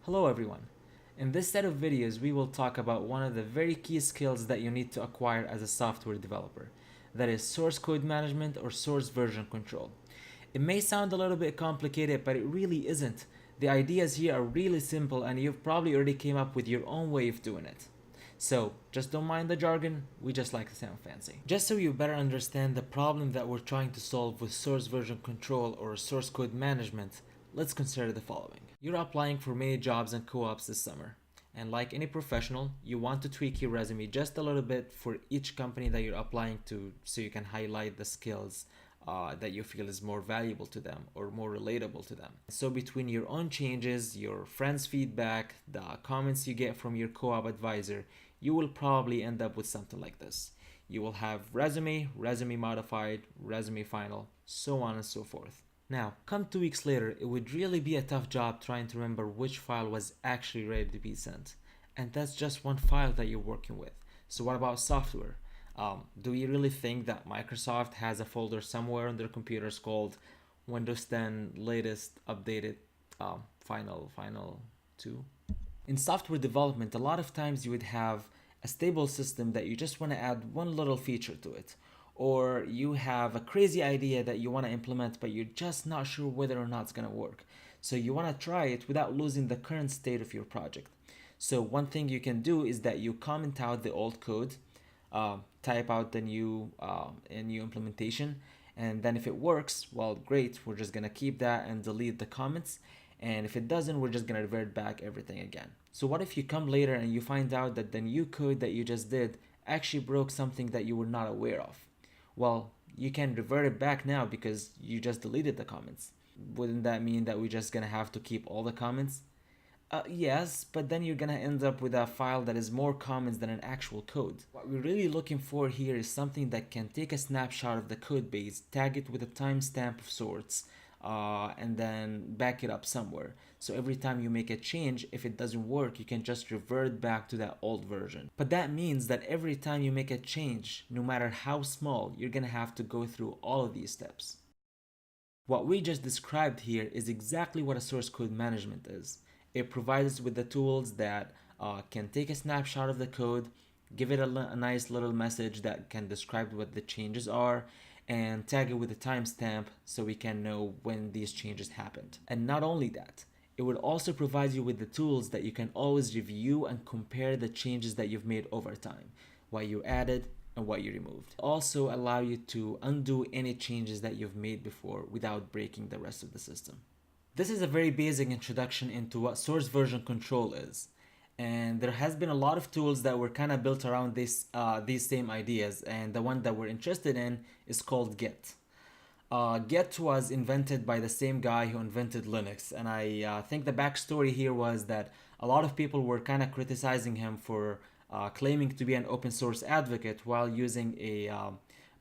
Hello everyone. In this set of videos, we will talk about one of the very key skills that you need to acquire as a software developer. That is source code management or source version control. It may sound a little bit complicated, but it really isn't. The ideas here are really simple and you've probably already came up with your own way of doing it. So just don't mind the jargon, we just like to sound fancy. Just so you better understand the problem that we're trying to solve with source version control or source code management, let's consider the following. You're applying for many jobs and co-ops this summer. And like any professional, you want to tweak your resume just a little bit for each company that you're applying to so you can highlight the skills that you feel is more valuable to them or more relatable to them. So between your own changes, your friends' feedback, the comments you get from your co-op advisor, you will probably end up with something like this. You will have resume, resume modified, resume final, so on and so forth. Now, come 2 weeks later, it would really be a tough job trying to remember which file was actually ready to be sent. And that's just one file that you're working with. So what about software? Do you really think that Microsoft has a folder somewhere on their computers called Windows 10 latest updated final 2? In software development, a lot of times you would have a stable system that you just want to add one little feature to it, or you have a crazy idea that you want to implement but you're just not sure whether or not it's going to work. So you want to try it without losing the current state of your project. So one thing you can do is that you comment out the old code, type out the new implementation, and then if it works, well, great, we're just gonna keep that and delete the comments, and if it doesn't, we're just gonna revert back everything again. So what if you come later and you find out that the new code that you just did actually broke something that you were not aware of? Well, you can revert it back now because you just deleted the comments. Wouldn't that mean that we're just gonna have to keep all the comments? Yes, but then you're gonna end up with a file that is more comments than an actual code. What we're really looking for here is something that can take a snapshot of the code base, tag it with a timestamp of sorts, and then back it up somewhere. So every time you make a change, if it doesn't work, you can just revert back to that old version. But that means that every time you make a change, no matter how small, you're gonna have to go through all of these steps. What we just described here is exactly what a source code management is. It provides us with the tools that can take a snapshot of the code, give it a nice little message that can describe what the changes are, and tag it with a timestamp so we can know when these changes happened. And not only that, it would also provide you with the tools that you can always review and compare the changes that you've made over time, what you added and what you removed. Also allow you to undo any changes that you've made before without breaking the rest of the system. This is a very basic introduction into what source version control is. And there has been a lot of tools that were kind of built around these same ideas, and the one that we're interested in is called Git. Git was invented by the same guy who invented Linux, and I think the backstory here was that a lot of people were kind of criticizing him for claiming to be an open source advocate while using a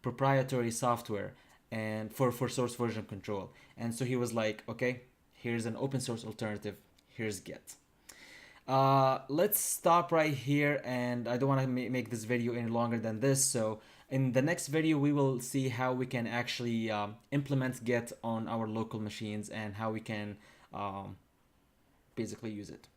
proprietary software and for source version control. And so he was like, okay, here's an open source alternative, here's Git. Let's stop right here, and I don't want to make this video any longer than this, so in the next video we will see how we can actually implement Git on our local machines and how we can basically use it.